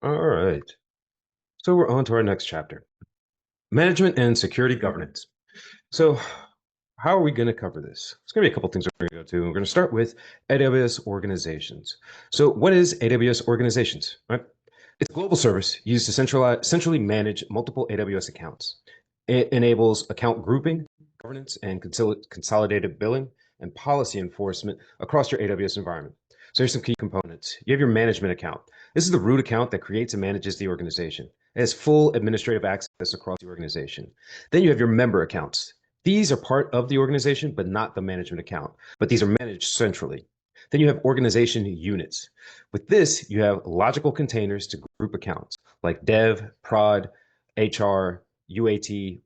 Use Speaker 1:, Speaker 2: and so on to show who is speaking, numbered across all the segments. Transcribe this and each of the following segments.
Speaker 1: All right. So we're on to our next chapter, management and security governance. So how are we going to cover this? It's going to be a couple things we're going to go to. We're going to start with AWS Organizations. So what is AWS Organizations? Right? It's a global service used to centrally manage multiple AWS accounts. It enables account grouping, governance, and consolidated billing and policy enforcement across your AWS environment. So here's some key components. You have your management account. This is the root account that creates and manages the organization. It has full administrative access across the organization. Then you have your member accounts. These are part of the organization, but not the management account. But these are managed centrally. Then you have organization units. With this, you have logical containers to group accounts like dev, prod, HR, UAT,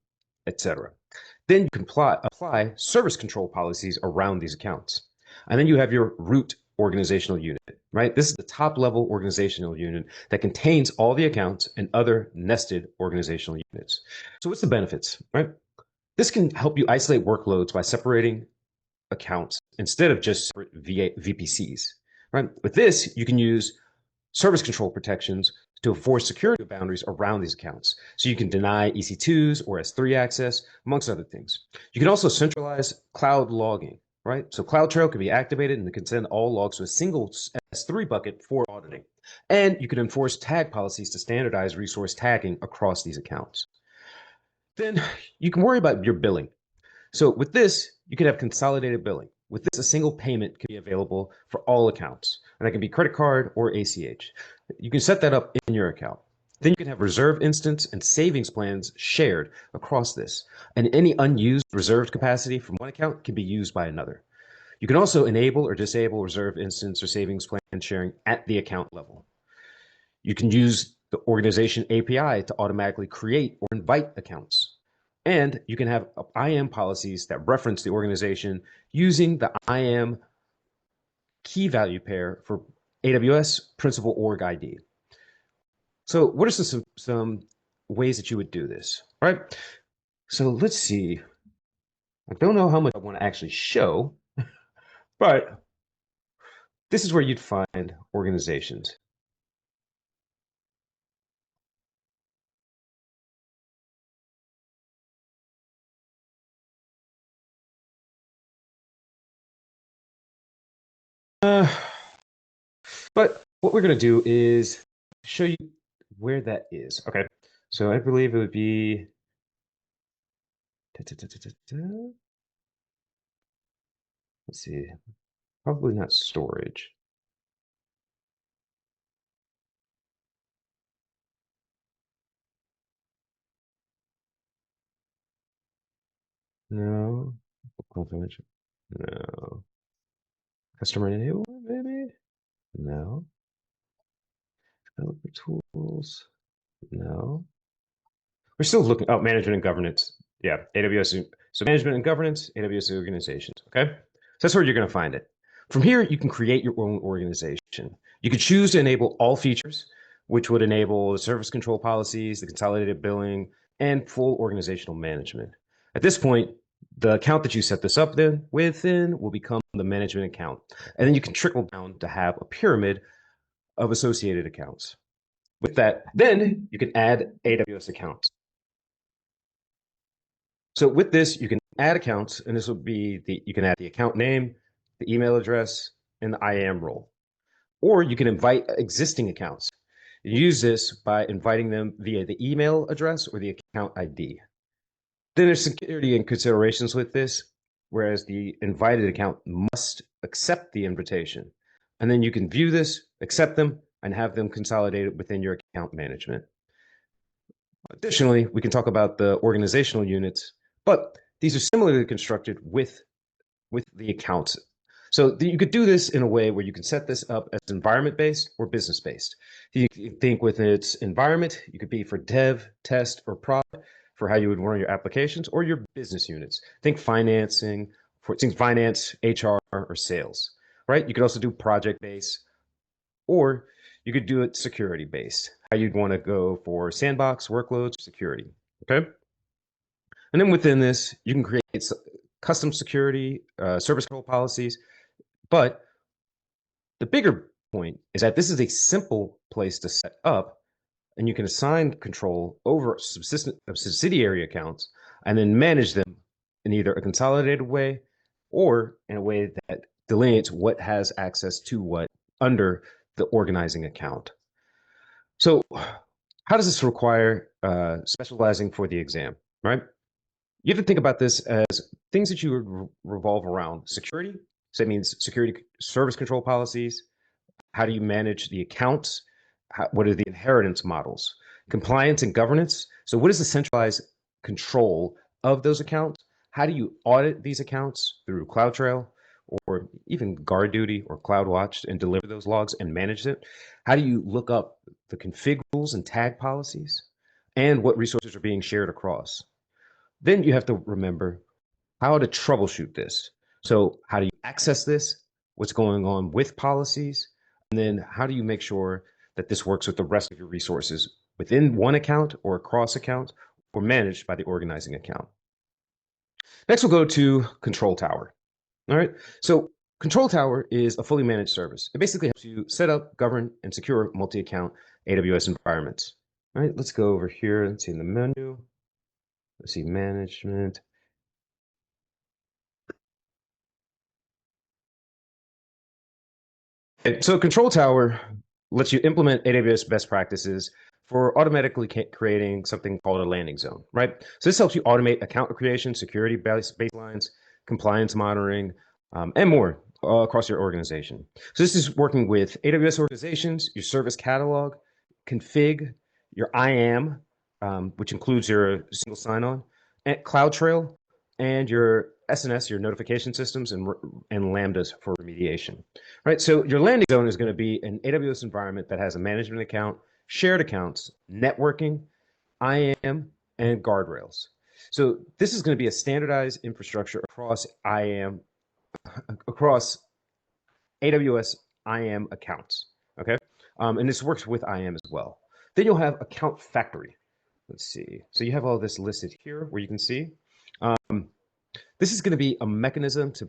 Speaker 1: etc. Then you can apply service control policies around these accounts. And then you have your root organizational unit, right? This is the top level organizational unit that contains all the accounts and other nested organizational units. So what's the benefits, right? This can help you isolate workloads by separating accounts instead of just separate VPCs, right? With this, you can use service control protections to enforce security boundaries around these accounts. So you can deny EC2s or S3 access, amongst other things. You can also centralize cloud logging, right? So CloudTrail can be activated and it can send all logs to a single S3 bucket for auditing. And you can enforce tag policies to standardize resource tagging across these accounts. Then you can worry about your billing. So with this, you can have consolidated billing. With this, a single payment can be available for all accounts, and that can be credit card or ACH. You can set that up in your account. Then you can have reserve instance and savings plans shared across this, and any unused reserved capacity from one account can be used by another. You can also enable or disable reserve instance or savings plan sharing at the account level. You can use the organization API to automatically create or invite accounts. And you can have IAM policies that reference the organization using the IAM key value pair for AWS principal org ID. So what are some ways that you would do this, right? So let's see. I don't know how much I want to actually show, but this is where you'd find organizations. Uh, but what we're going to do is show you where that is. Okay. So I believe it would be. Let's see. Probably not storage. No. CloudFormation. No. Customer enablement, maybe? No. Developer tools. No. We're still looking. Oh, management and governance. Yeah, AWS. So management and governance, AWS organizations. Okay. So that's where you're going to find it. From here, you can create your own organization. You could choose to enable all features, which would enable the service control policies, the consolidated billing, and full organizational management. At this point, the account that you set this up within will become the management account. And then you can trickle down to have a pyramid of associated accounts. With that, then you can add AWS accounts. So with this, you can add accounts, and this will be you can add the account name, the email address, and the IAM role. Or you can invite existing accounts. You use this by inviting them via the email address or the account ID. Then there's security and considerations with this, whereas the invited account must accept the invitation. And then you can view this, accept them, and have them consolidated within your account management. Additionally, we can talk about the organizational units, but these are similarly constructed with the accounts. So you could do this in a way where you can set this up as environment-based or business-based. You can think with its environment, you could be for dev, test, or prod for how you would run your applications, or your business units. Think financing, finance, HR, or sales, right? You could also do project-based, or you could do it security-based, how you'd want to go for sandbox, workloads, security, okay? And then within this, you can create custom security, service control policies. But the bigger point is that this is a simple place to set up and you can assign control over subsidiary accounts and then manage them in either a consolidated way or in a way that delineates what has access to what under the organizing account. So, how does this require specializing for the exam, right? You have to think about this as things that you would revolve around security. So that means security service control policies. How do you manage the accounts? What are the inheritance models? Compliance and governance. So what is the centralized control of those accounts? How do you audit these accounts through CloudTrail or even GuardDuty or CloudWatch and deliver those logs and manage it? How do you look up the config rules and tag policies? And what resources are being shared across? Then you have to remember how to troubleshoot this. So how do you access this? What's going on with policies? And then how do you make sure that this works with the rest of your resources within one account or across accounts or managed by the organizing account? Next, we'll go to Control Tower. All right. So Control Tower is a fully managed service. It basically helps you set up, govern, and secure multi-account AWS environments. All right. Let's go over here. Let's see in the menu. Let's see management. So Control Tower lets you implement AWS best practices for automatically creating something called a landing zone, right? So this helps you automate account creation, security baselines, compliance monitoring, and more across your organization. So this is working with AWS Organizations, your service catalog, config, your IAM, which includes your single sign-on, and CloudTrail, and your SNS, your notification systems, and Lambdas for remediation. Right, so your landing zone is going to be an AWS environment that has a management account, shared accounts, networking, IAM, and guardrails. So this is going to be a standardized infrastructure across IAM, across AWS IAM accounts. Okay, and this works with IAM as well. Then you'll have Account Factory. Let's see. So you have all this listed here where you can see. This is going to be a mechanism to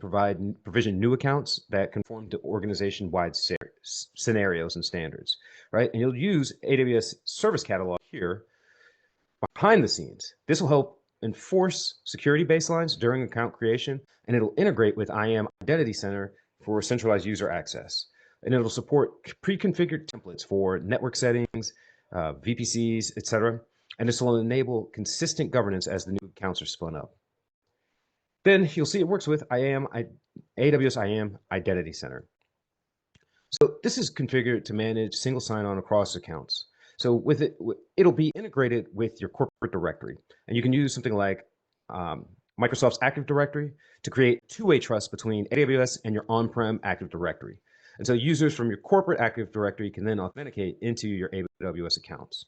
Speaker 1: provision new accounts that conform to organization-wide scenarios and standards, right? And you'll use AWS Service Catalog here behind the scenes. This will help enforce security baselines during account creation, and it'll integrate with IAM Identity Center for centralized user access. And it'll support pre-configured templates for network settings, VPCs, etc. And this will enable consistent governance as the new accounts are spun up. Then you'll see it works with AWS IAM Identity Center. So this is configured to manage single sign-on across accounts. So with it, it'll be integrated with your corporate directory. And you can use something like Microsoft's Active Directory to create two-way trust between AWS and your on-prem Active Directory. And so users from your corporate Active Directory can then authenticate into your AWS accounts.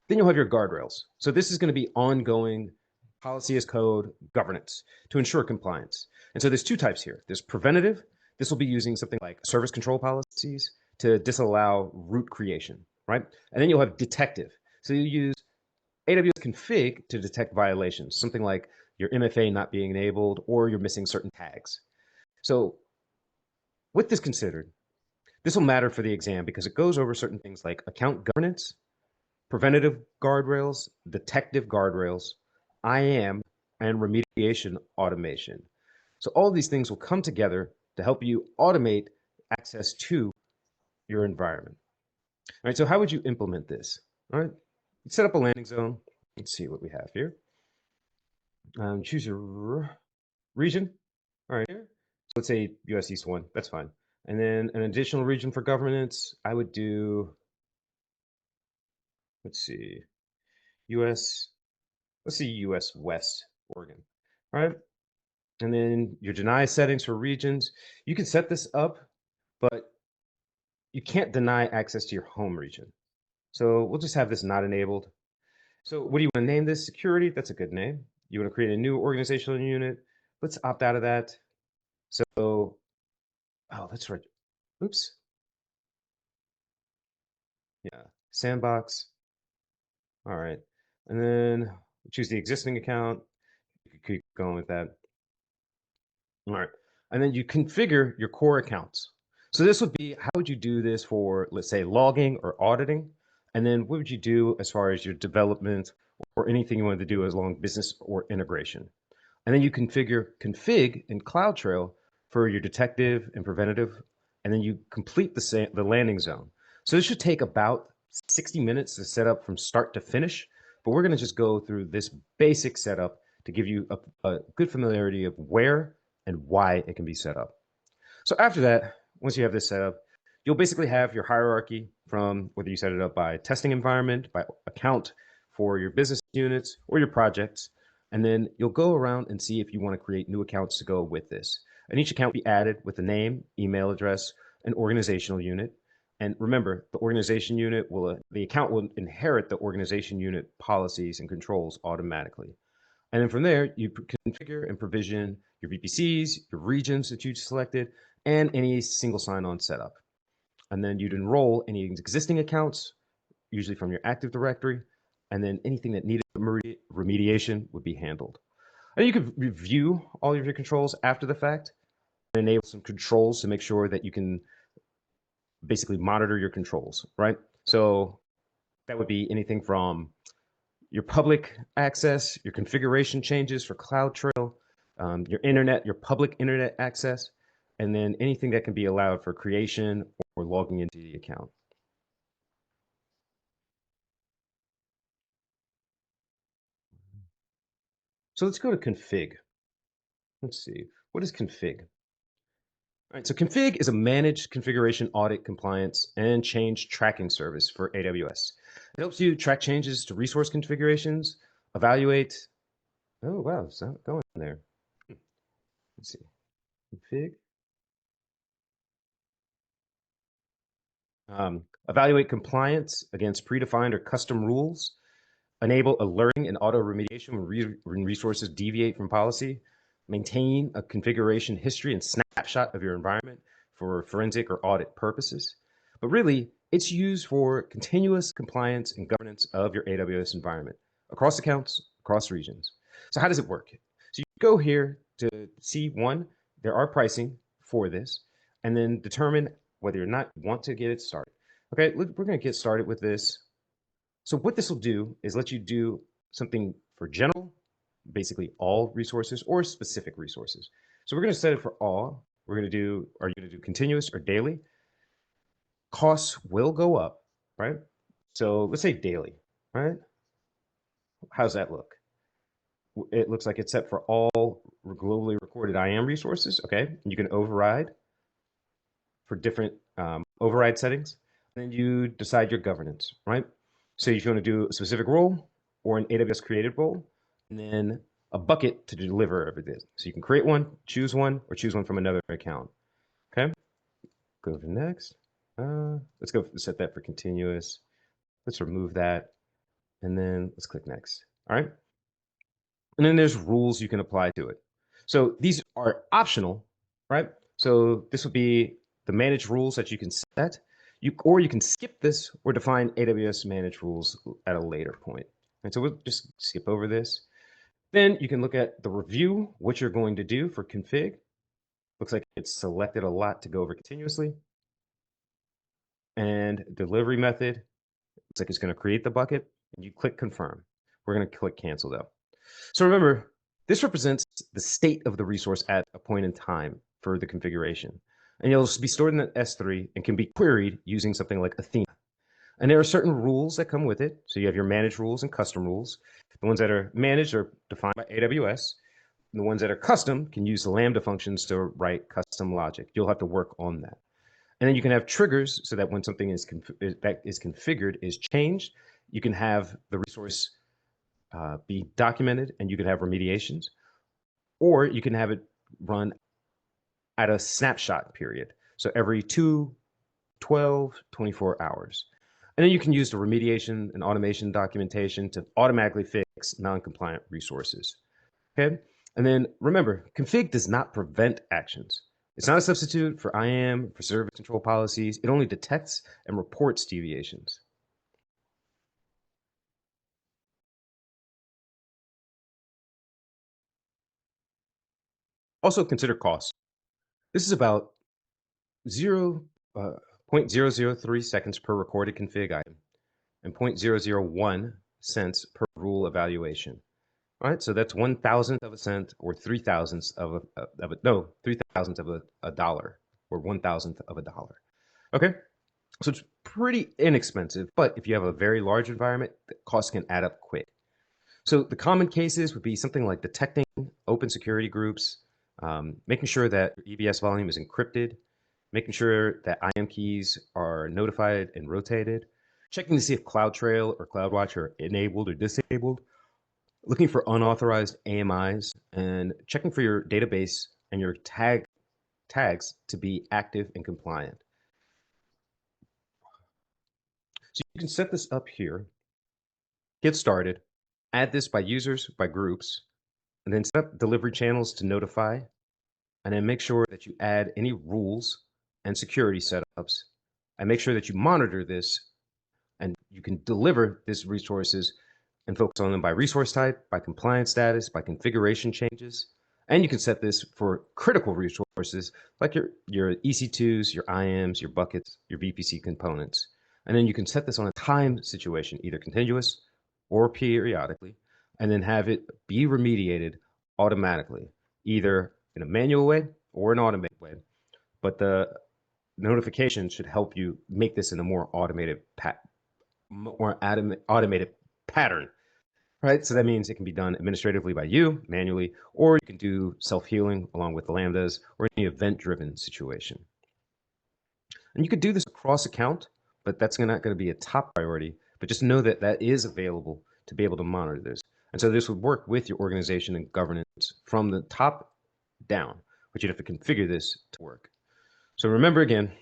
Speaker 1: Then you'll have your guardrails. So this is going to be ongoing policy as code governance to ensure compliance. And so there's two types here. There's preventative. This will be using something like service control policies to disallow root creation, right? And then you'll have detective. So you use AWS config to detect violations, something like your MFA not being enabled or you're missing certain tags. So with this considered, this will matter for the exam because it goes over certain things like account governance, preventative guardrails, detective guardrails, IAM, and remediation automation. So all of these things will come together to help you automate access to your environment. All right, so how would you implement this? All right, set up a landing zone. Let's see what we have here. Choose your region. All right, here. So let's say US East 1, that's fine. And then an additional region for governance, I would do, let's see, US, let's see US West, Oregon. All right. And then your deny settings for regions. You can set this up, but you can't deny access to your home region. So we'll just have this not enabled. So what do you want to name this? Security, that's a good name. You want to create a new organizational unit. Let's opt out of that. So, oh, that's right. Oops. Yeah, sandbox. All right. And then choose the existing account. You can keep going with that. All right. And then you configure your core accounts. So this would be, how would you do this for, let's say, logging or auditing? And then what would you do as far as your development or anything you wanted to do as along business or integration? And then you configure config in CloudTrail for your detective and preventative, and then you complete the landing zone. So this should take about 60 minutes to set up from start to finish, but we're going to just go through this basic setup to give you a good familiarity of where and why it can be set up. So after that, once you have this set up, you'll basically have your hierarchy from whether you set it up by testing environment, by account for your business units or your projects. And then you'll go around and see if you want to create new accounts to go with this. And each account will be added with a name, email address, an organizational unit. And remember, the organization unit the account will inherit the organization unit policies and controls automatically. And then from there, you configure and provision your VPCs, your regions that you selected, and any single sign-on setup. And then you'd enroll any existing accounts, usually from your Active Directory, and then anything that needed remediation would be handled. And you could review all of your controls after the fact and enable some controls to make sure that you can basically monitor your controls, right? So that would be anything from your public access, your configuration changes for CloudTrail, your public internet access, and then anything that can be allowed for creation or logging into the account. So let's go to config. Let's see, what is config? All right, so config is a managed configuration audit compliance and change tracking service for AWS. It helps you track changes to resource configurations, evaluate. Oh, wow, it's not going there. Let's see, config. Evaluate compliance against predefined or custom rules, enable alerting and auto remediation when resources deviate from policy, maintain a configuration history and snapshot of your environment for forensic or audit purposes. But really, it's used for continuous compliance and governance of your AWS environment across accounts, across regions. So how does it work? So you go here to see one, there are pricing for this, and then determine whether or not you want to get it started. Okay, we're going to get started with this. So what this will do is let you do something for general, basically all resources or specific resources. So we're going to set it for all. We're going to do, are you going to do continuous or daily? Costs will go up, right? So let's say daily, right? How's that look? It looks like it's set for all globally recorded IAM resources. Okay, you can override for different override settings. Then you decide your governance, right? So if you want to do a specific role or an AWS created role, and then a bucket to deliver everything. So you can create one, or choose one from another account. Okay, go to next. Let's go set that for continuous. Let's remove that, and then let's click next. All right. And then there's rules you can apply to it. So these are optional, right? So this would be the managed rules that you can set. Or you can skip this or define AWS managed rules at a later point. And so we'll just skip over this. Then you can look at the review, what you're going to do for config. Looks like it's selected a lot to go over continuously. And delivery method, looks like it's going to create the bucket. And you click confirm. We're going to click cancel though. So remember, this represents the state of the resource at a point in time for the configuration. And it'll be stored in an S3 and can be queried using something like Athena. And there are certain rules that come with it. So you have your managed rules and custom rules. The ones that are managed are defined by AWS. And the ones that are custom can use the Lambda functions to write custom logic. You'll have to work on that. And then you can have triggers so that when something that is configured is changed, you can have the resource be documented and you can have remediations, or you can have it run at a snapshot period. So every 2, 12, 24 hours. And then you can use the remediation and automation documentation to automatically fix non-compliant resources. Okay. And then remember, config does not prevent actions. It's not a substitute for IAM, for service control policies. It only detects and reports deviations. Also consider cost. This is about 0.003 seconds per recorded config item. and 0.001 cents per rule evaluation. All right, so that's 1,000th of a cent or 3,000ths of no, 3,000ths of a dollar or 1,000th of a dollar. Okay, so it's pretty inexpensive, but if you have a very large environment, the costs can add up quick. So the common cases would be something like detecting open security groups, making sure that your EBS volume is encrypted, making sure that IAM keys are notified and rotated, checking to see if CloudTrail or CloudWatch are enabled or disabled, looking for unauthorized AMIs, and checking for your database and your tags to be active and compliant. So you can set this up here, get started, add this by users, by groups, and then set up delivery channels to notify, and then make sure that you add any rules and security setups, and make sure that you monitor this and you can deliver these resources and focus on them by resource type, by compliance status, by configuration changes. And you can set this for critical resources like your EC2s, your IAMs, your buckets, your VPC components. And then you can set this on a time situation, either continuous or periodically, and then have it be remediated automatically, either in a manual way or an automated way. But the notification should help you make this in a more automated pattern, right? So that means it can be done administratively by you, manually, or you can do self-healing along with the Lambdas or any event-driven situation. And you could do this across account, but that's not going to be a top priority. But just know that that is available to be able to monitor this. And so this would work with your organization and governance from the top down, but you'd have to configure this to work. So remember again,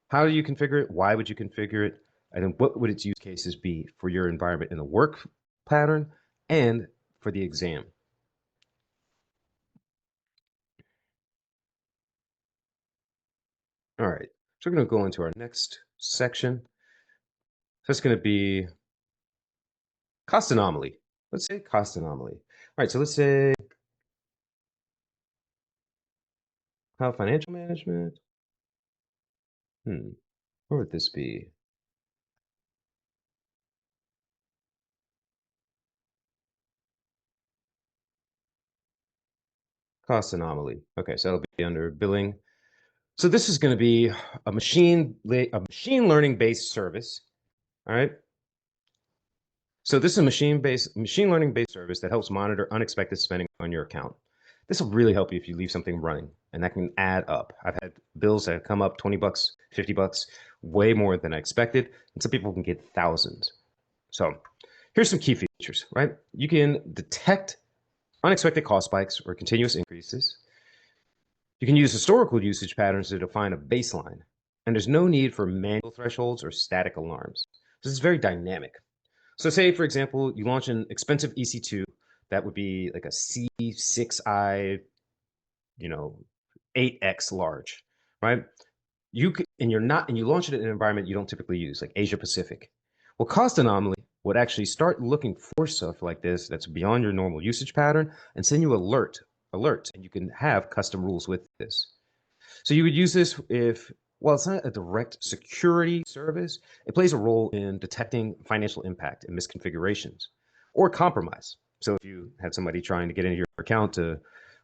Speaker 1: how do you configure it? Why would you configure it? And then what would its use cases be for your environment in the work pattern and for the exam? All right, so we're going to go into our next section. So it's going to be cost anomaly. Let's say cost anomaly. All right, so let's say how financial management. What would this be? Cost anomaly. Okay, so that'll be under billing. So this is going to be a machine learning based service. All right. So this is a machine learning based service that helps monitor unexpected spending on your account. This will really help you if you leave something running, and that can add up. I've had bills that have come up 20 bucks, 50 bucks, way more than I expected, and some people can get thousands. So here's some key features, right? You can detect unexpected cost spikes or continuous increases. You can use historical usage patterns to define a baseline, and there's no need for manual thresholds or static alarms. This is very dynamic. So say, for example, you launch an expensive EC2 that would be like a C6i, 8x large, right? And you launch it in an environment you don't typically use, like Asia Pacific. Well, Cost Anomaly would actually start looking for stuff like this that's beyond your normal usage pattern and send you alerts, and you can have custom rules with this. So you would use this if, well, it's not a direct security service. It plays a role in detecting financial impact and misconfigurations or compromise. So if you had somebody trying to get into your account to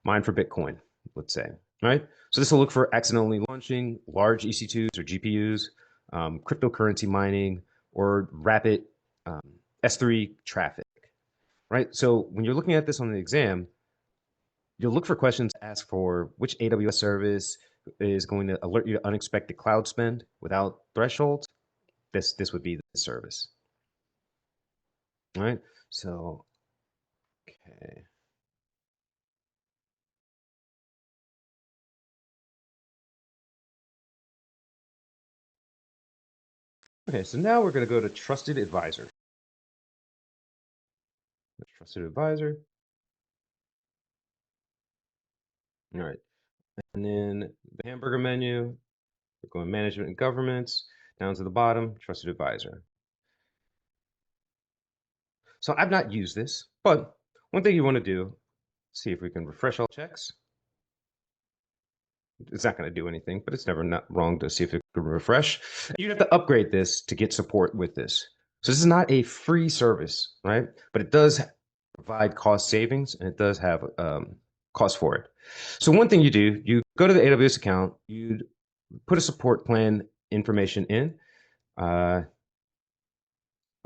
Speaker 1: mine for Bitcoin, let's say, right? So this will look for accidentally launching large EC2s or GPUs, cryptocurrency mining, or rapid S3 traffic, right? So when you're looking at this on the exam, you'll look for questions to ask for which AWS service is going to alert you to unexpected cloud spend without thresholds. This would be the service. All right. So, okay. Okay, so now we're going to go to Trusted Advisor. Trusted Advisor. All right. And then the hamburger menu, we're going Management and Governments, down to the bottom, Trusted Advisor. So I've not used this, but one thing you want to do, see if we can refresh all checks. It's not going to do anything, but it's never not wrong to see if it can refresh. You'd have to upgrade this to get support with this. So this is not a free service, right? But it does provide cost savings and it does have cost for it. So one thing you do, you go to the AWS account, you put a support plan information in. Uh,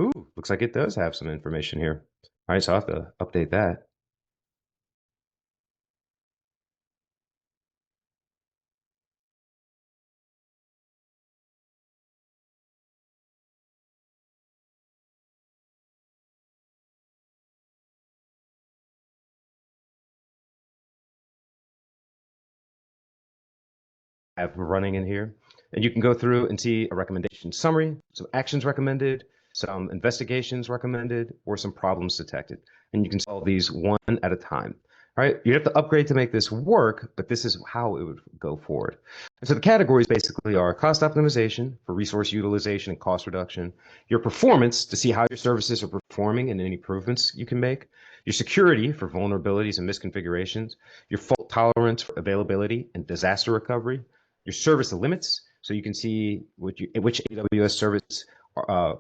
Speaker 1: ooh, looks like it does have some information here. All right, so I'll have to update that. Have running in here. And you can go through and see a recommendation summary, some actions recommended, some investigations recommended, or some problems detected. And you can solve these one at a time. All right, you have to upgrade to make this work, but this is how it would go forward. And so the categories basically are cost optimization for resource utilization and cost reduction, your performance to see how your services are performing and any improvements you can make, your security for vulnerabilities and misconfigurations, your fault tolerance for availability and disaster recovery, your service limits, so you can see which AWS service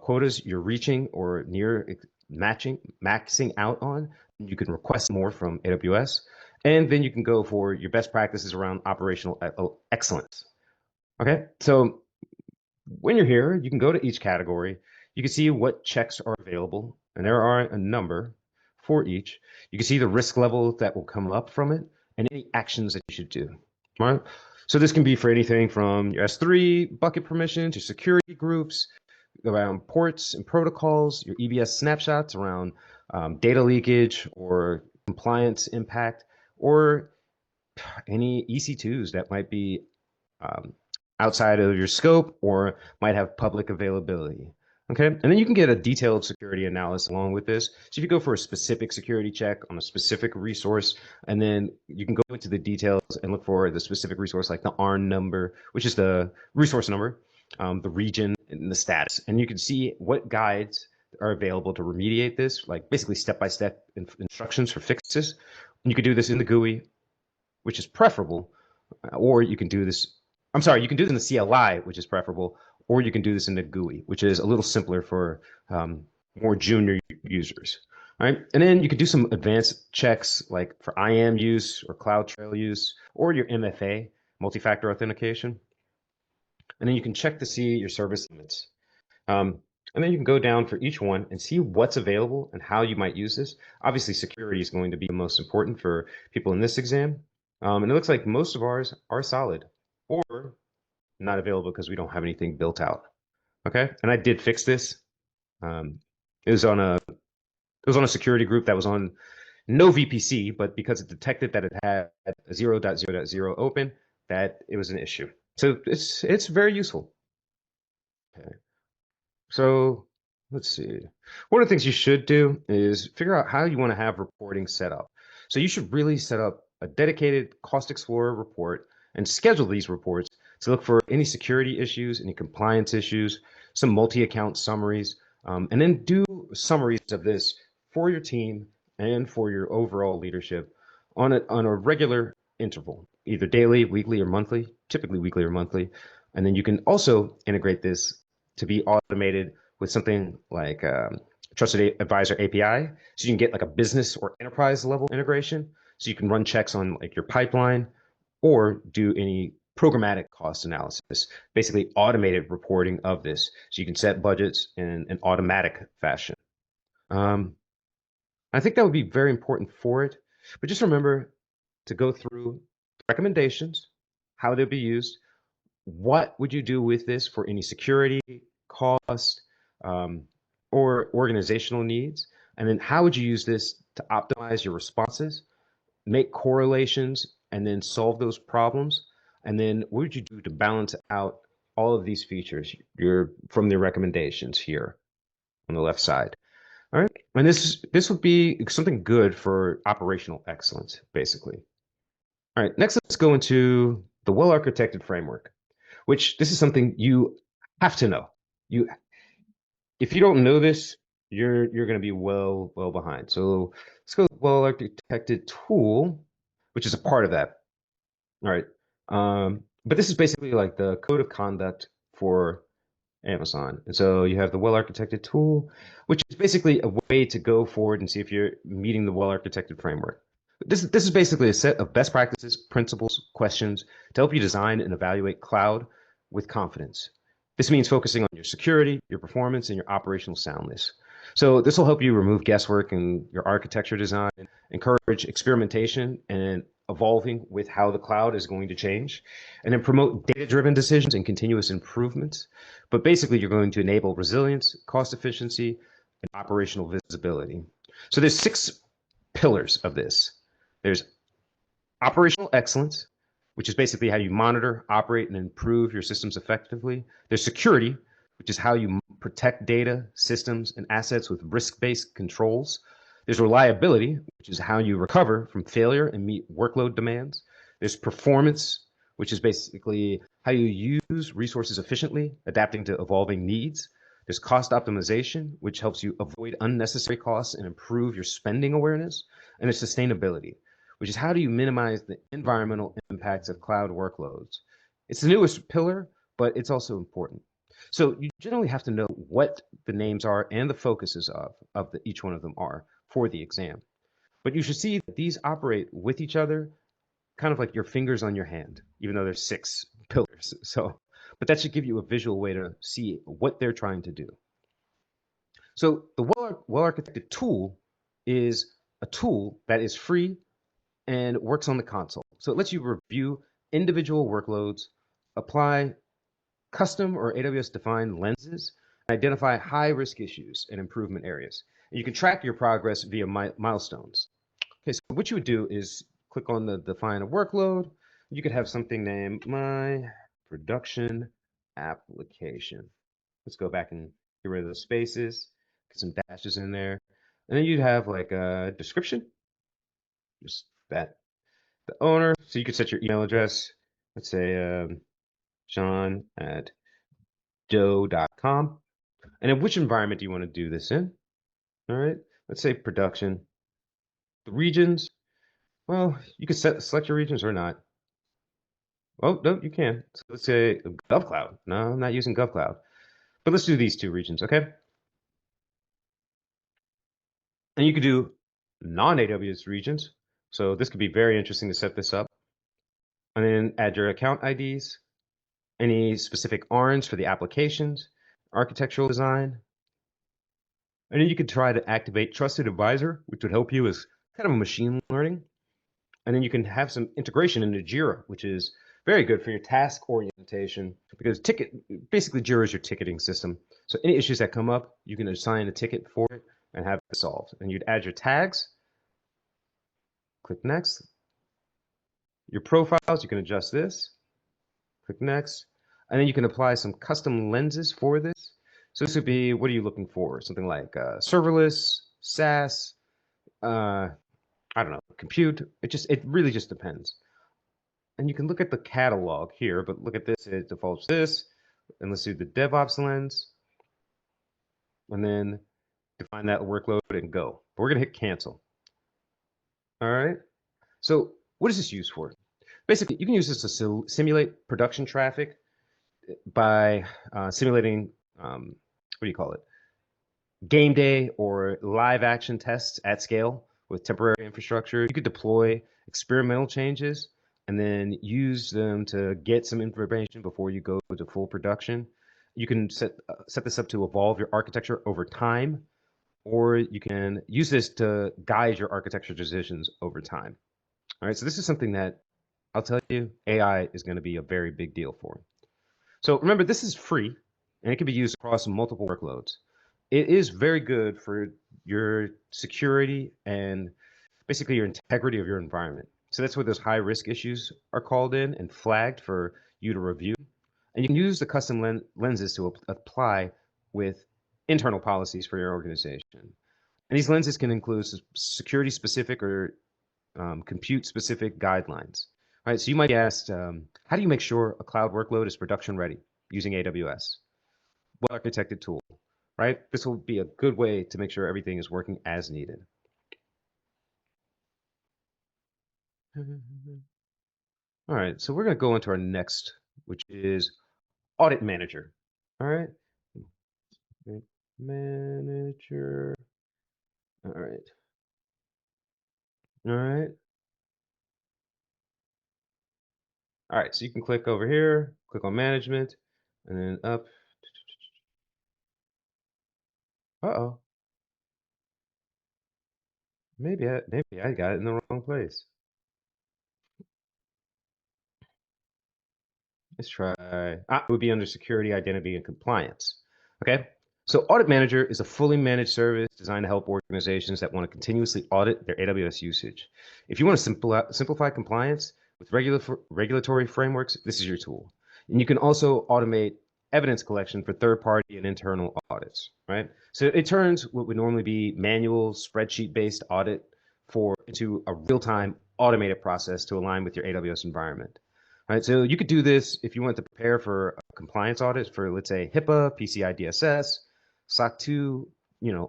Speaker 1: quotas you're reaching or near maxing out on. You can request more from AWS, and then you can go for your best practices around operational excellence. Okay, so when you're here, you can go to each category. You can see what checks are available, and there are a number for each. You can see the risk level that will come up from it and any actions that you should do. All right. So this can be for anything from your S3 bucket permissions, your security groups, around ports and protocols, your EBS snapshots around data leakage or compliance impact, or any EC2s that might be um, outside of your scope or might have public availability. Okay, and then you can get a detailed security analysis along with this. So if you go for a specific security check on a specific resource, and then you can go into the details and look for the specific resource, like the ARN number, which is the resource number, the region, and the status. And you can see what guides are available to remediate this, like basically step-by-step instructions for fixes. And you can do this in the GUI, which is preferable, or you can do this. I'm sorry, you can do this in the CLI, which is preferable, or you can do this in the GUI, which is a little simpler for more junior users. All right, and then you could do some advanced checks like for IAM use or CloudTrail use, or your MFA, multi-factor authentication. And then you can check to see your service limits. And then you can go down for each one and see what's available and how you might use this. Obviously, security is going to be the most important for people in this exam. And it looks like most of ours are solid or not available because we don't have anything built out. Okay, and I did fix this. Um, it was on a security group that was on no VPC, but because it detected that it had a 0.0.0 open, that it was an issue. So it's very useful. Okay. So let's see. One of the things you should do is figure out how you want to have reporting set up. So you should really set up a dedicated Cost Explorer report and schedule these reports to look for any security issues, any compliance issues, some multi-account summaries, and then do summaries of this for your team and for your overall leadership on a regular interval, either daily, weekly, or monthly, typically weekly or monthly. And then you can also integrate this to be automated with something like Trusted Advisor API. So you can get like a business or enterprise level integration. So you can run checks on like your pipeline or do any programmatic cost analysis, basically automated reporting of this. So you can set budgets in an automatic fashion. Um, I think that would be very important for it. But just remember to go through recommendations, how they'll be used, what would you do with this for any security, cost, um, or organizational needs? And then how would you use this to optimize your responses, make correlations, and then solve those problems? And then what would you do to balance out all of these features from the recommendations here on the left side? All right. And this would be something good for operational excellence, basically. All right, next let's go into the well-architected framework, which this is something you have to know. You, if you don't know this, you're going to be well behind. So let's go with well-architected tool, which is a part of that. All right, but this is basically like the code of conduct for Amazon. And so you have the well-architected tool, which is basically a way to go forward and see if you're meeting the well-architected framework. This is basically a set of best practices, principles, questions to help you design and evaluate cloud with confidence. This means focusing on your security, your performance, and your operational soundness. So this will help you remove guesswork in your architecture design, encourage experimentation and evolving with how the cloud is going to change, and then promote data-driven decisions and continuous improvements. But basically, you're going to enable resilience, cost efficiency, and operational visibility. So there's 6 pillars of this. There's operational excellence, which is basically how you monitor, operate, and improve your systems effectively. There's security, which is how you protect data, systems, and assets with risk-based controls. There's reliability, which is how you recover from failure and meet workload demands. There's performance, which is basically how you use resources efficiently, adapting to evolving needs. There's cost optimization, which helps you avoid unnecessary costs and improve your spending awareness. And there's sustainability, which is how do you minimize the environmental impacts of cloud workloads. It's the newest pillar, but it's also important. So you generally have to know what the names are and the focuses of each one of them are for the exam. But you should see that these operate with each other kind of like your fingers on your hand, even though there's 6 pillars. So, but that should give you a visual way to see what they're trying to do. So the well-architected tool is a tool that is free and works on the console. So it lets you review individual workloads, apply custom or AWS defined lenses, and identify high risk issues and improvement areas. And you can track your progress via milestones. Okay, so what you would do is click on the define a workload. You could have something named my production application. Let's go back and get rid of the spaces, get some dashes in there. And then you'd have like a description, just that the owner. So you could set your email address. Let's say John@joe.com. And in which environment do you want to do this in? All right. Let's say production. The regions. Well, you could select your regions or not. Oh, no, you can. So let's say GovCloud. No, I'm not using GovCloud. But let's do these 2 regions, okay? And you could do non-AWS regions. So this could be very interesting to set this up. And then add your account IDs, any specific ARNs for the applications, architectural design. And then you could try to activate Trusted Advisor, which would help you as kind of a machine learning. And then you can have some integration into Jira, which is very good for your task orientation because basically Jira is your ticketing system. So any issues that come up, you can assign a ticket for it and have it solved. And you'd add your tags, click next. Your profiles, you can adjust this, click next. And then you can apply some custom lenses for this. So this would be, what are you looking for? Something like serverless, SaaS, I don't know, compute. It really just depends. And you can look at the catalog here, but look at this, it defaults this. And let's do the DevOps lens. And then define that workload and go. But we're gonna hit cancel. All right. So what is this used for? Basically, you can use this to simulate production traffic by simulating, what do you call it? Game day or live action tests at scale with temporary infrastructure. You could deploy experimental changes and then use them to get some information before you go to full production. You can set this up to evolve your architecture over time, or you can use this to guide your architecture decisions over time. All right, so this is something that I'll tell you, AI is going to be a very big deal for. So remember, this is free and it can be used across multiple workloads. It is very good for your security and basically your integrity of your environment. So that's where those high risk issues are called in and flagged for you to review. And you can use the custom lenses to apply with internal policies for your organization. And these lenses can include security specific or compute specific guidelines. All right, so you might be asked, how do you make sure a cloud workload is production ready using AWS? Well architected tool, right? This will be a good way to make sure everything is working as needed. All right, so we're going to go into our next, which is Audit Manager. All right, Right. Manager. All right. All right. All right. So you can click over here, click on management, and then up. Uh-oh. Maybe I got it in the wrong place. Let's try. It would be under security, identity, and compliance. Okay. So Audit Manager is a fully managed service designed to help organizations that want to continuously audit their AWS usage. If you want to simplify compliance with regulatory frameworks, this is your tool. And you can also automate evidence collection for third-party and internal audits, right? So it turns what would normally be manual spreadsheet-based audit into a real-time automated process to align with your AWS environment. Right, so you could do this if you want to prepare for a compliance audit for, let's say, HIPAA, PCI DSS, SOC 2,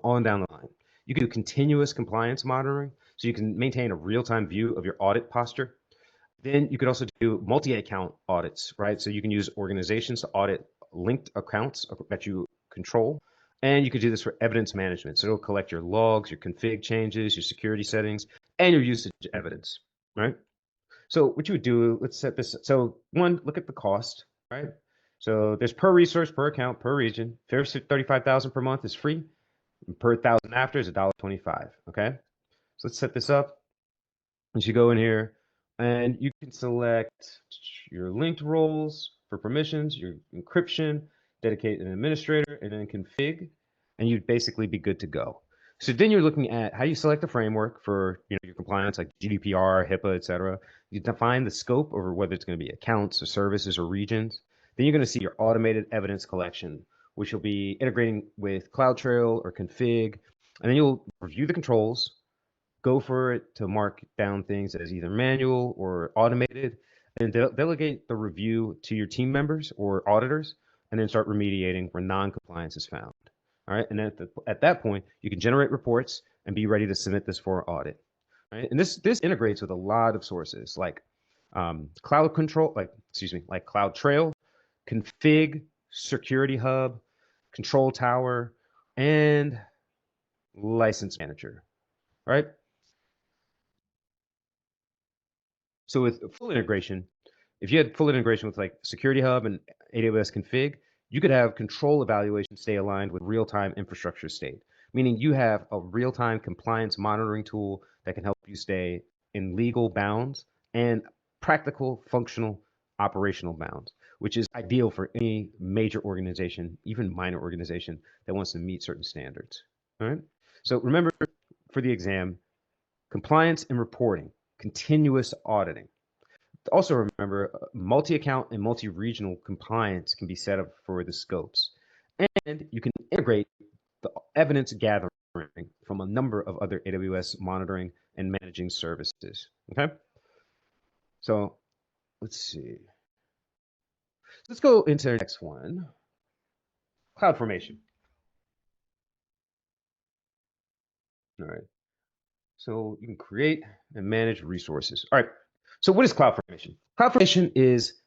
Speaker 1: on down the line. You can do continuous compliance monitoring, so you can maintain a real-time view of your audit posture. Then you could also do multi-account audits, right? So you can use organizations to audit linked accounts that you control. And you could do this for evidence management. So it'll collect your logs, your config changes, your security settings, and your usage evidence, right? So what you would do, let's set this. So one, look at the cost, right? So there's per resource, per account, per region. First 35,000 per month is free. And per thousand after is $1.25. Okay. So let's set this up. You should go in here and you can select your linked roles for permissions, your encryption, dedicate an administrator, and then config, and you'd basically be good to go. So then you're looking at how you select a framework for your compliance, like GDPR, HIPAA, et cetera. You define the scope over whether it's going to be accounts or services or regions. Then you're going to see your automated evidence collection, which will be integrating with CloudTrail or config. And then you'll review the controls, go for it to mark down things as either manual or automated, and delegate the review to your team members or auditors, and then start remediating where non-compliance is found. All right, and at that point, you can generate reports and be ready to submit this for audit. Right, and this integrates with a lot of sources like Cloud Control, like CloudTrail, Config, Security Hub, Control Tower, and License Manager. Right. So with full integration, if you had full integration with like Security Hub and AWS Config, you could have control evaluation stay aligned with real-time infrastructure state, meaning you have a real-time compliance monitoring tool that can help you stay in legal bounds and practical, functional, operational bounds, which is ideal for any major organization, even minor organization that wants to meet certain standards. All right. So remember for the exam, compliance and reporting, continuous auditing. Also remember, multi-account and multi-regional compliance can be set up for the scopes. And you can integrate the evidence gathering from a number of other AWS monitoring and managing services. Okay? So let's see. Let's go into the next one. CloudFormation. All right. So you can create and manage resources. All right. So what is CloudFormation? CloudFormation is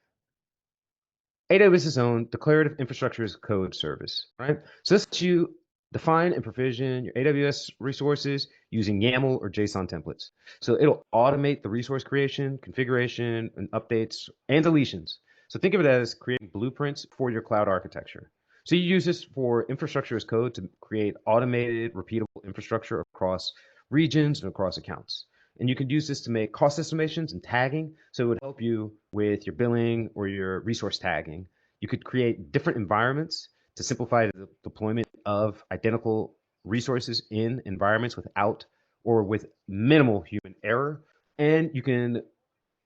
Speaker 1: AWS's own declarative infrastructure as code service, right? So this lets you define and provision your AWS resources using YAML or JSON templates. So it'll automate the resource creation, configuration, and updates and deletions. So think of it as creating blueprints for your cloud architecture. So you use this for infrastructure as code to create automated, repeatable infrastructure across regions and across accounts. And you can use this to make cost estimations and tagging. So it would help you with your billing or your resource tagging. You could create different environments to simplify the deployment of identical resources in environments without or with minimal human error. And you can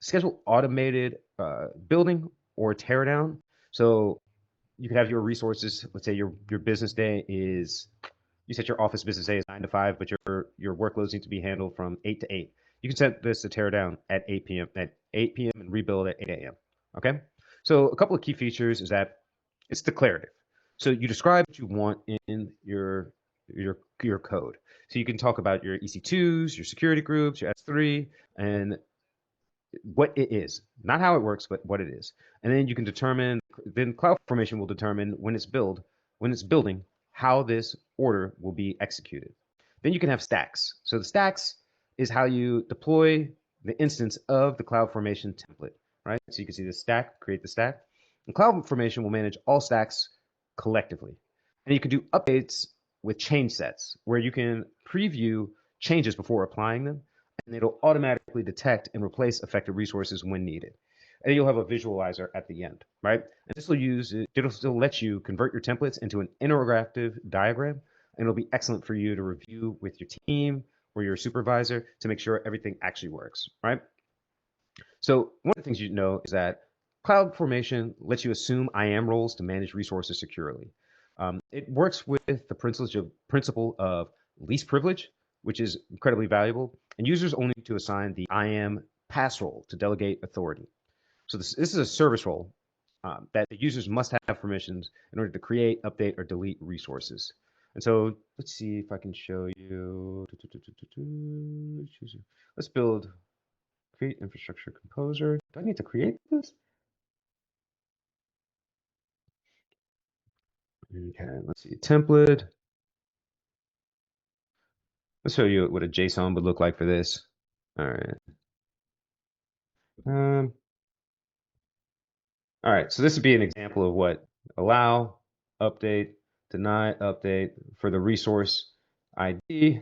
Speaker 1: schedule automated building or tear down. So you could have your resources, let's say your business day is, you set your office business day is 9 to 5, but your workloads need to be handled from 8 to 8. You can set this to tear down at 8 p.m. And rebuild at 8 a.m. Okay. So a couple of key features is that it's declarative. So you describe what you want in your code. So you can talk about your EC2s, your security groups, your S3, and what it is, not how it works, but what it is. And then you can determine, then CloudFormation will determine when it's building, how this order will be executed. Then you can have stacks. So the stacks is how you deploy the instance of the CloudFormation template, right? So you can see the stack, create the stack. And CloudFormation will manage all stacks collectively. And you can do updates with change sets where you can preview changes before applying them, and it'll automatically detect and replace affected resources when needed. And you'll have a visualizer at the end, right? And this will it'll still let you convert your templates into an interactive diagram, and it'll be excellent for you to review with your team or your supervisor to make sure everything actually works, right? So one of the things you know is that CloudFormation lets you assume IAM roles to manage resources securely. It works with the principle of least privilege, which is incredibly valuable, and users only need to assign the IAM pass role to delegate authority. So this is a service role that the users must have permissions in order to create, update, or delete resources. And so let's see if I can show you. Let's build create infrastructure composer. Do I need to create this? Okay, let's see. Template. Let's show you what a JSON would look like for this. All right. Um, all right, so this would be an example of what allow, update, deny, update for the resource ID.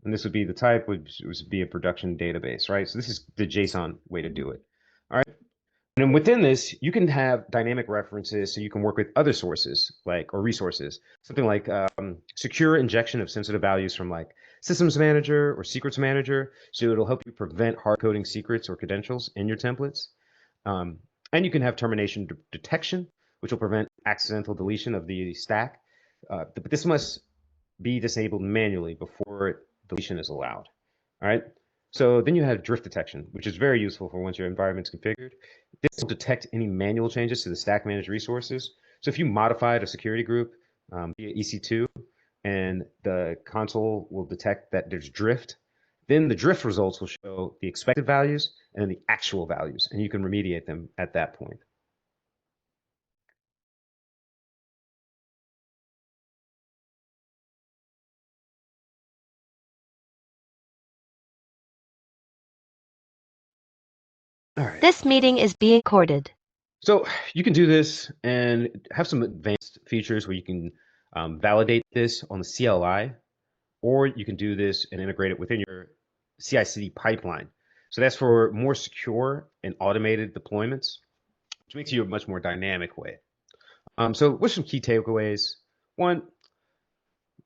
Speaker 1: And this would be the type, which would be a production database, right? So this is the JSON way to do it. All right. And then within this, you can have dynamic references so you can work with other sources or resources, something like secure injection of sensitive values from like systems manager or secrets manager. So it'll help you prevent hard coding secrets or credentials in your templates. And you can have termination detection, which will prevent accidental deletion of the stack. But this must be disabled manually before deletion is allowed. All right. So then you have drift detection, which is very useful for once your environment's configured. This will detect any manual changes to the stack managed resources. So if you modified a security group via EC2 and the console will detect that there's drift, then the drift results will show the expected values and the actual values, and you can remediate them at that point. All right.
Speaker 2: This meeting is being recorded.
Speaker 1: So you can do this and have some advanced features where you can validate this on the CLI, or you can do this and integrate it within your CI/CD pipeline. So that's for more secure and automated deployments, which makes you a much more dynamic way. So what's some key takeaways? One,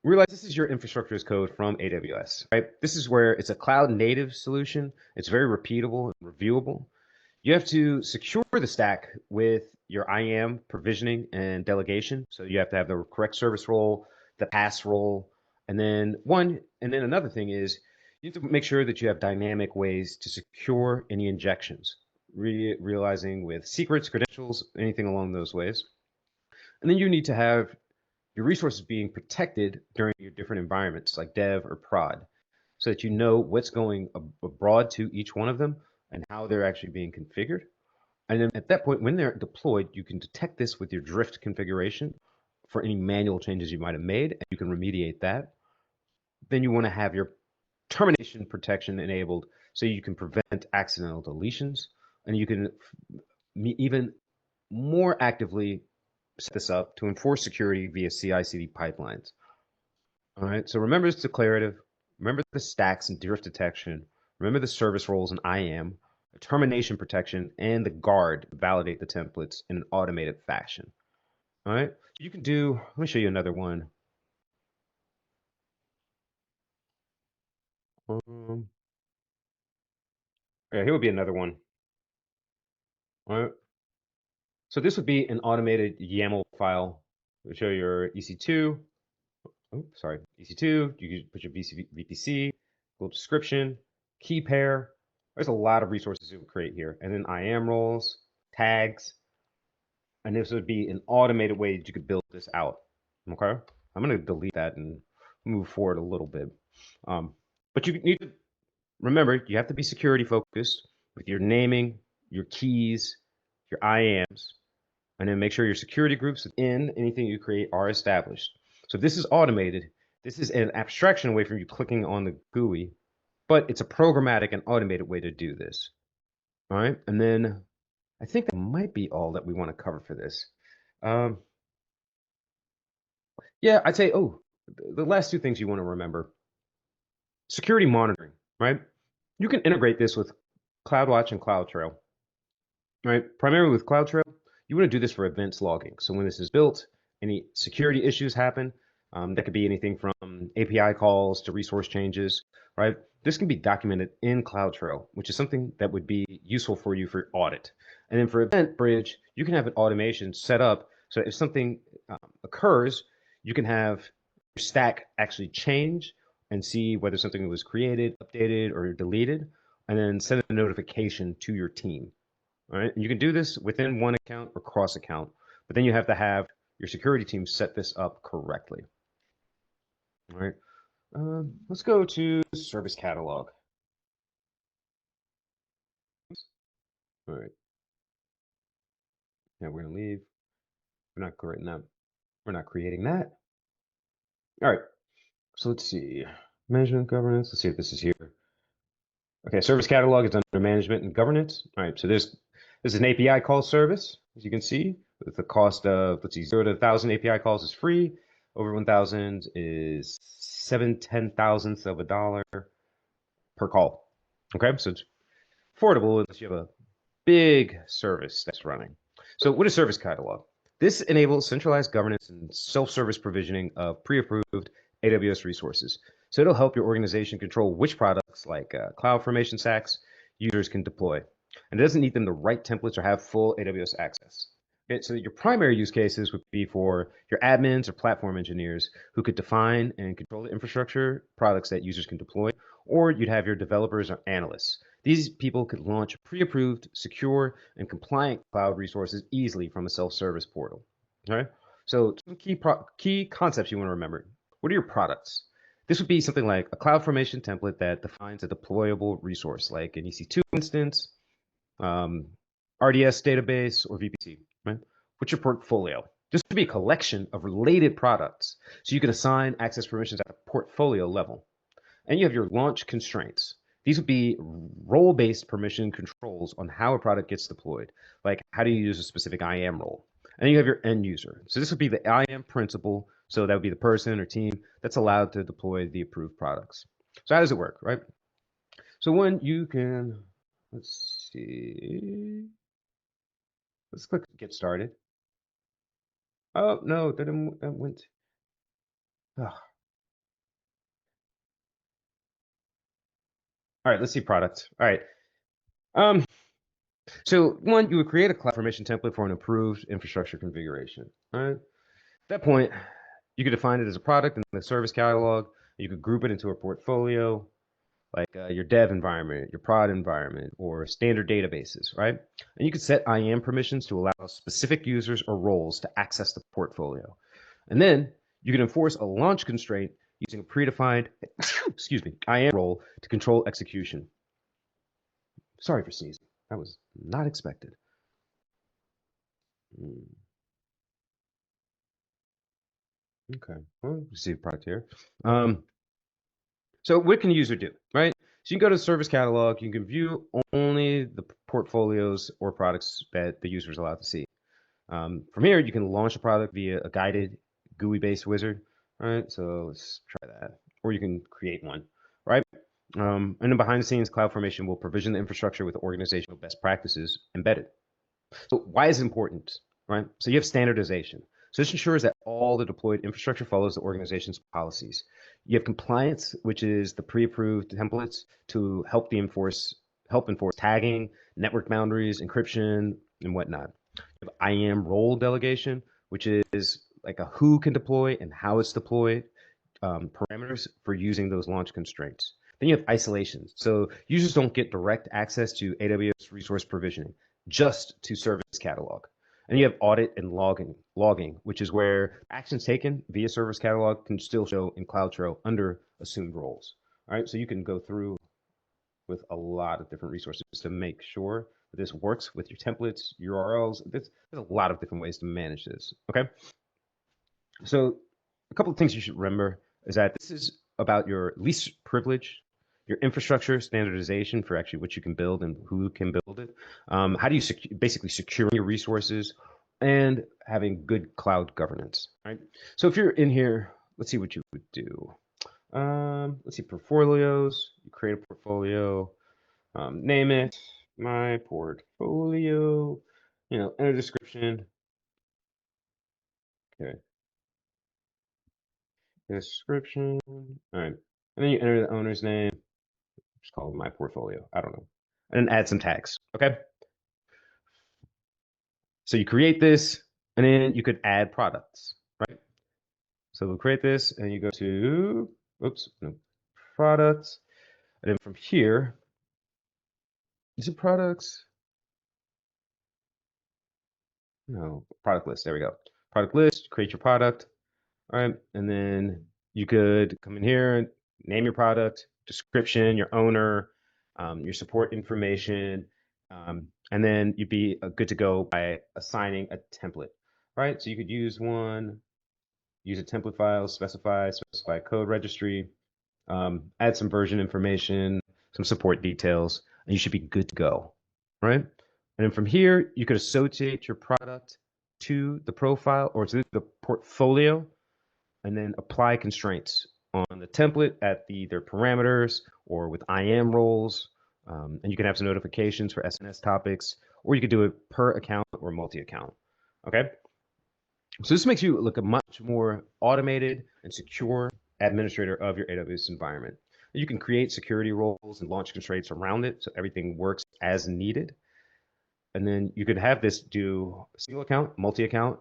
Speaker 1: realize this is your infrastructure as code from AWS, right? This is where it's a cloud native solution. It's very repeatable and reviewable. You have to secure the stack with your IAM provisioning and delegation. So you have to have the correct service role, the pass role, and then another thing is you have to make sure that you have dynamic ways to secure any injections, realizing with secrets, credentials, anything along those ways. And then you need to have your resources being protected during your different environments like dev or prod so that you know what's going abroad to each one of them and how they're actually being configured. And then at that point, when they're deployed, you can detect this with your drift configuration for any manual changes you might have made, and you can remediate that. Then you want to have your termination protection enabled so you can prevent accidental deletions, and you can even more actively set this up to enforce security via CI/CD pipelines. All right, so remember it's declarative. Remember the stacks and drift detection. Remember the service roles and IAM, termination protection, and the guard to validate the templates in an automated fashion. All right, so you can do, let me show you another one. Yeah, here would be another one. All right, so this would be an automated YAML file. We'll show your EC2. Oh, sorry, EC2. You can put your VPC, little description, key pair. There's a lot of resources it would create here. And then IAM roles, tags, and this would be an automated way that you could build this out. Okay, I'm going to delete that and move forward a little bit. But you need to remember, you have to be security focused with your naming, your keys, your IAMs, and then make sure your security groups within anything you create are established. So this is automated. This is an abstraction away from you clicking on the GUI, but it's a programmatic and automated way to do this. All right. And then I think that might be all that we want to cover for this. Um, yeah, I'd say, the last two things you want to remember: security monitoring, right? You can integrate this with CloudWatch and CloudTrail, right? Primarily with CloudTrail, you want to do this for events logging. So when this is built, any security issues happen. That could be anything from API calls to resource changes, right? This can be documented in CloudTrail, which is something that would be useful for you for audit. And then for Event Bridge, you can have an automation set up so if something occurs, you can have your stack actually change and see whether something was created, updated, or deleted, and then send a notification to your team. All right. And you can do this within one account or cross account, but then you have to have your security team set this up correctly. All right. Let's go to service catalog. All right. Yeah, we're gonna leave. We're not creating that. We're not creating that. All right. So let's see. Management governance. Let's see if this is here. Okay, service catalog is under management and governance. All right, so this is an API call service, as you can see, with the cost of, let's see, 0 to 1,000 API calls is free. Over 1,000 is 7/10,000ths of a dollar per call. Okay, so it's affordable unless you have a big service that's running. So what is service catalog? This enables centralized governance and self-service provisioning of pre-approved AWS resources. So it'll help your organization control which products like CloudFormation stacks users can deploy. And it doesn't need them to write templates or have full AWS access. Okay, so your primary use cases would be for your admins or platform engineers who could define and control the infrastructure products that users can deploy, or you'd have your developers or analysts. These people could launch pre-approved, secure, and compliant cloud resources easily from a self-service portal. All right. So some key concepts you want to remember. What are your products? This would be something like a CloudFormation template that defines a deployable resource, like an EC2 instance, um, RDS database, or VPC. Right. What's your portfolio? This would be a collection of related products, so you can assign access permissions at a portfolio level. And you have your launch constraints. These would be role-based permission controls on how a product gets deployed, like how do you use a specific IAM role. And then you have your end user. So this would be the IAM principal. So that would be the person or team that's allowed to deploy the approved products. So how does it work, right? So when you can, let's see, let's click get started. Oh, no, that went, oh. All right, let's see product. All right. Um, So one, you would create a CloudFormation template for an approved infrastructure configuration. All right. At that point, you could define it as a product in the service catalog. You could group it into a portfolio, like your dev environment, your prod environment, or standard databases, right? And you could set IAM permissions to allow specific users or roles to access the portfolio. And then you can enforce a launch constraint using a predefined, excuse me, IAM role to control execution. Sorry for sneezing. That was not expected. Mm. Okay, well, you see the product here. So what can a user do, right? So you can go to the service catalog, you can view only the portfolios or products that the user is allowed to see. From here, you can launch a product via a guided GUI-based wizard, right? So let's try that. Or you can create one, right? And then behind the scenes, CloudFormation will provision the infrastructure with organizational best practices embedded. So why is it important, right? So you have standardization. So this ensures that all the deployed infrastructure follows the organization's policies. You have compliance, which is the pre-approved templates to help enforce tagging, network boundaries, encryption, and whatnot. You have IAM role delegation, which is like a who can deploy and how it's deployed, parameters for using those launch constraints. Then you have isolation. So users don't get direct access to AWS resource provisioning, just to service catalog. And you have audit and logging, which is where actions taken via service catalog can still show in CloudTrail under assumed roles. All right, so you can go through with a lot of different resources to make sure that this works with your templates, URLs. There's a lot of different ways to manage this. Okay, so a couple of things you should remember is that this is about your least privilege, your infrastructure standardization for actually what you can build and who can build it. How do you basically securing your resources and having good cloud governance, right? So if you're in here, let's see what you would do. Let's see, portfolios. You create a portfolio, name it my portfolio, enter description. Okay, description. All right, and then you enter the owner's name. Just call it my portfolio. I don't know, and then add some tags. Okay, so you create this, and then you could add products, right? So we'll create this, and you go to, oops, no, products, and then from here, is it products? No, product list. There we go. Product list. Create your product. All right, and then you could come in here and name your product, description, your owner, your support information, and then you'd be good to go by assigning a template, right? So you could use one, use a template file, specify code registry, add some version information, some support details, and you should be good to go, right? And then from here, you could associate your product to the profile or to the portfolio, and then apply constraints on the template at either parameters or with IAM roles. And you can have some notifications for SNS topics, or you could do it per account or multi-account. Okay. So this makes you look a much more automated and secure administrator of your AWS environment. You can create security roles and launch constraints around it so everything works as needed. And then you could have this do single account, multi-account,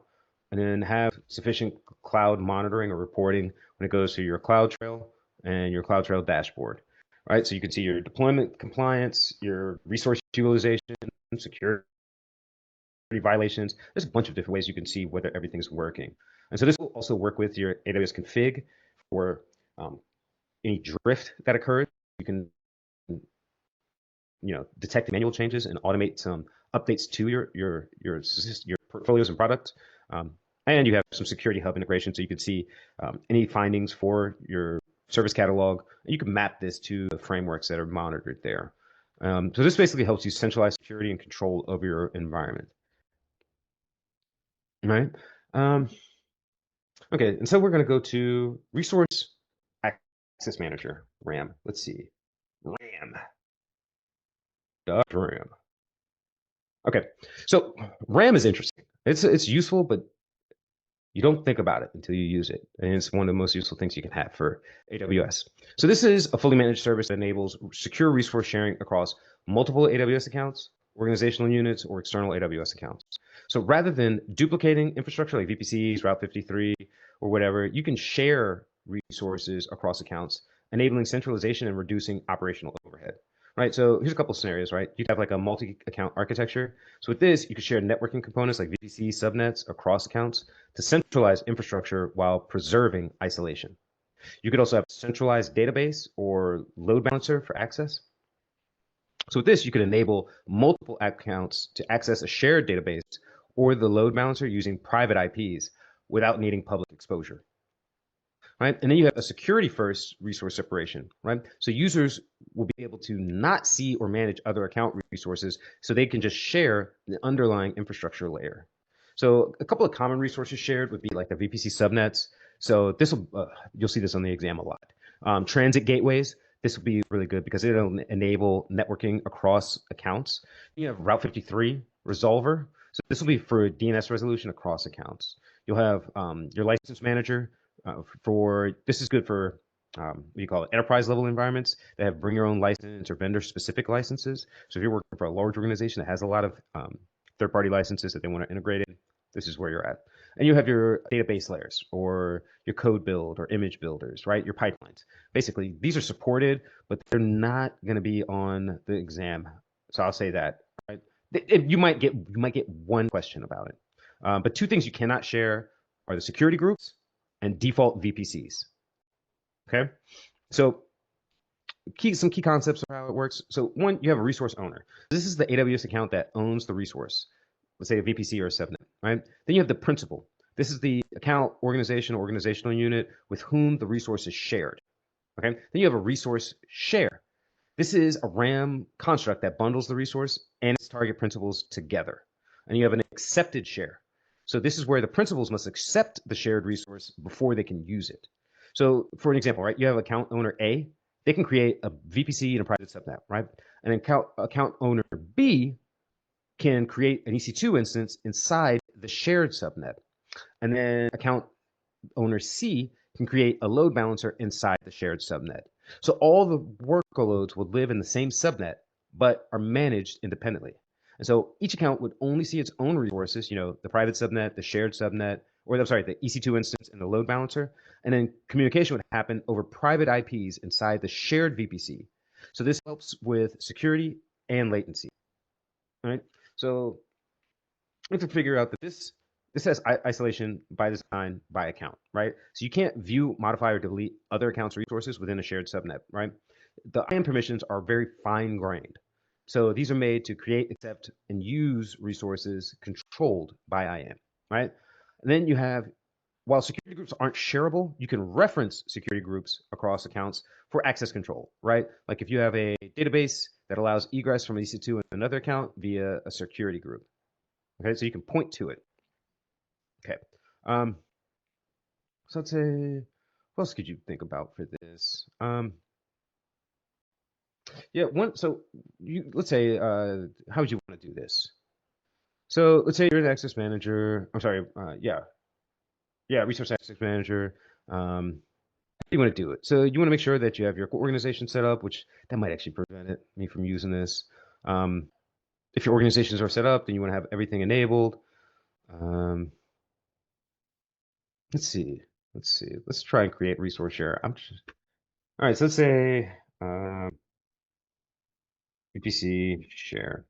Speaker 1: and then have sufficient cloud monitoring or reporting when it goes to your CloudTrail and your CloudTrail dashboard. Right, so you can see your deployment compliance, your resource utilization, security violations. There's a bunch of different ways you can see whether everything's working. And so this will also work with your AWS config for any drift that occurs. You can detect manual changes and automate some updates to your portfolios and products. And you have some security hub integration, so you can see any findings for your service catalog. And you can map this to the frameworks that are monitored there. So this basically helps you centralize security and control over your environment. Right? Okay, and so we're going to go to Resource Access Manager, RAM. Let's see. RAM. RAM. Okay, so RAM is interesting. It's useful, but you don't think about it until you use it. And it's one of the most useful things you can have for AWS. So this is a fully managed service that enables secure resource sharing across multiple AWS accounts, organizational units, or external AWS accounts. So rather than duplicating infrastructure like VPCs, Route 53, or whatever, you can share resources across accounts, enabling centralization and reducing operational overhead. Right, so here's a couple of scenarios, right? You have like a multi-account architecture. So with this, you could share networking components like VPC subnets across accounts to centralize infrastructure while preserving isolation. You could also have a centralized database or load balancer for access. So with this, you could enable multiple accounts to access a shared database or the load balancer using private IPs without needing public exposure. Right? And then you have a security first resource separation, right? So users will be able to not see or manage other account resources, so they can just share the underlying infrastructure layer. So a couple of common resources shared would be like the VPC subnets. So this will, you'll see this on the exam a lot. Transit gateways, this will be really good because it'll enable networking across accounts. You have Route 53 resolver. So this will be for DNS resolution across accounts. You'll have your license manager, this is good for what do you call it, enterprise level environments that have bring your own license or vendor specific licenses. So if you're working for a large organization that has a lot of third-party licenses that they want to integrate in, this is where you're at. And you have your database layers or your code build or image builders, right? Your pipelines. Basically, these are supported, but they're not going to be on the exam. So I'll say that, right? You might get one question about it. But two things you cannot share are the security groups and default VPCs. Okay, so some key concepts of how it works. So one, you have a resource owner. This is the AWS account that owns the resource. Let's say a VPC or a subnet, right? Then you have the principal. This is the account organization, organizational unit with whom the resource is shared. Okay. Then you have a resource share. This is a RAM construct that bundles the resource and its target principals together. And you have an accepted share. So this is where the principals must accept the shared resource before they can use it. So for an example, right, you have account owner A, they can create a VPC and a private subnet, right? And then account owner B can create an EC2 instance inside the shared subnet. And then account owner C can create a load balancer inside the shared subnet. So all the workloads would live in the same subnet, but are managed independently. And so each account would only see its own resources, the private subnet, the shared subnet, or I'm sorry, the EC2 instance and the load balancer. And then communication would happen over private IPs inside the shared VPC. So this helps with security and latency. All right. So we have to figure out that this has isolation by design by account, right? So you can't view, modify, or delete other accounts' resources within a shared subnet, right? The IAM permissions are very fine-grained. So these are made to create, accept, and use resources controlled by IAM, right? And then you have, while security groups aren't shareable, you can reference security groups across accounts for access control, right? Like if you have a database that allows egress from EC2 in another account via a security group. Okay, so you can point to it. Okay. So let's say, what else could you think about for this? Yeah, so let's say, how would you want to do this? So let's say you're an access manager. I'm sorry, yeah, resource access manager. How do you want to do it? So you want to make sure that you have your organization set up, which that might actually prevent me from using this. Um, if your organizations are set up, then you want to have everything enabled. Um, let's see. Let's try and create resource share. All right, so let's say VPC share.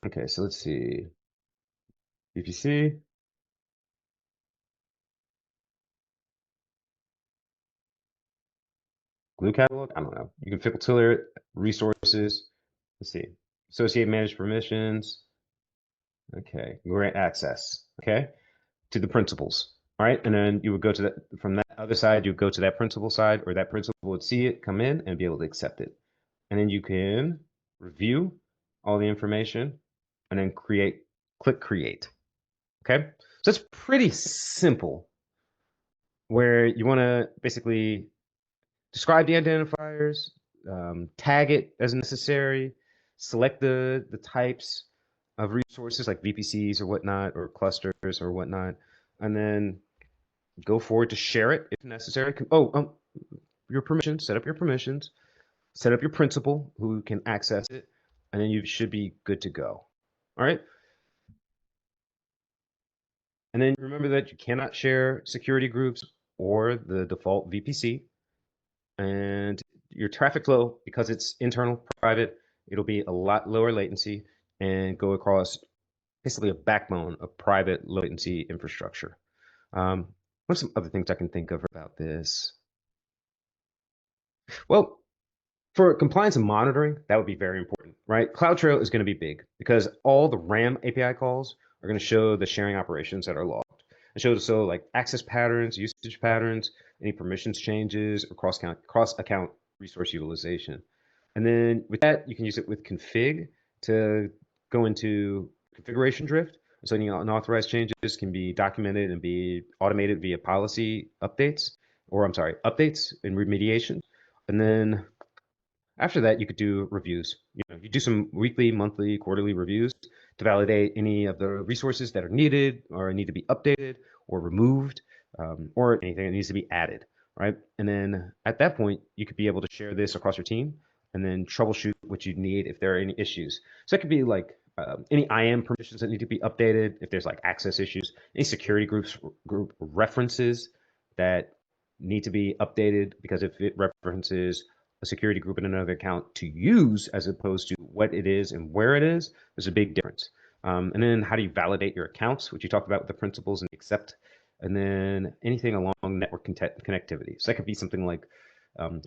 Speaker 1: Okay, so let's see. VPC. Glue catalog? I don't know. You can filter it, resources. Let's see. Associate managed permissions. Okay. Grant access. Okay. To the principals. All right. And then you would go to that from that other side, you would go to that principal side, or that principal would see it, come in, and be able to accept it. And then you can review all the information and then click create. Okay. So it's pretty simple where you want to basically describe the identifiers, tag it as necessary, select the types of resources like VPCs or whatnot, or clusters or whatnot, and then go forward to share it if necessary. Your permissions, set up your permissions, set up your principal who can access it, and then you should be good to go. All right. And then remember that you cannot share security groups or the default VPC. And your traffic flow, because it's internal, private, it'll be a lot lower latency and go across basically a backbone of private low latency infrastructure. What are some other things I can think of about this? Well, for compliance and monitoring, that would be very important, right? CloudTrail is going to be big because all the RAM API calls are going to show the sharing operations that are logged. It shows so like access patterns, usage patterns, any permissions changes, or cross account resource utilization. And then with that, you can use it with config to go into configuration drift. So any unauthorized changes can be documented and be automated via policy updates, or I'm sorry, updates and remediation. And then after that, you could do reviews. You do some weekly, monthly, quarterly reviews to validate any of the resources that are needed or need to be updated or removed, or anything that needs to be added, right? And then at that point, you could be able to share this across your team and then troubleshoot what you need if there are any issues. So that could be like any IAM permissions that need to be updated, if there's like access issues, any security group references that need to be updated, because if it references a security group in another account to use as opposed to what it is and where it is, there's a big difference. And then how do you validate your accounts, which you talked about with the principles and accept, and then anything along network connectivity. So that could be something like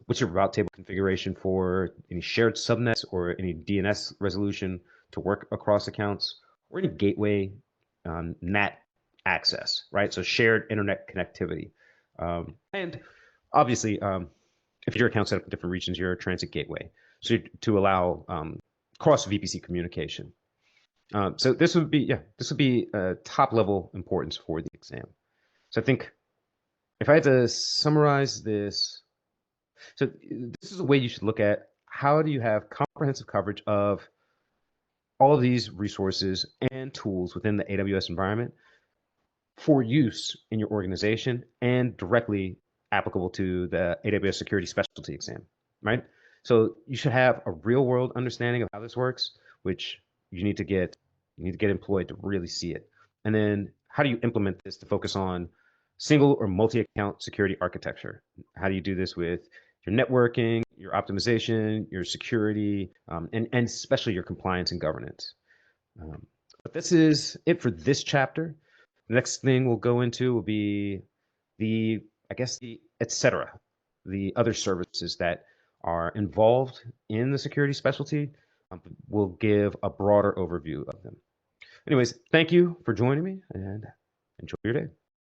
Speaker 1: what's your route table configuration for any shared subnets or any DNS resolution to work across accounts, or any gateway NAT access, right? So shared internet connectivity. And obviously, if your account's set up in different regions, you're a transit gateway. So to allow cross VPC communication. So this would be top level importance for the exam. So I think if I had to summarize this, so this is a way you should look at how do you have comprehensive coverage of all of these resources and tools within the AWS environment for use in your organization and directly applicable to the AWS Security Specialty exam, right? So you should have a real world understanding of how this works, which you need to get employed to really see it. And then how do you implement this to focus on single or multi-account security architecture? How do you do this with your networking, your optimization, your security, and especially your compliance and governance? But this is it for this chapter. The next thing we'll go into will be the et cetera, the other services that are involved in the security specialty. We'll give a broader overview of them. Anyways, thank you for joining me and enjoy your day.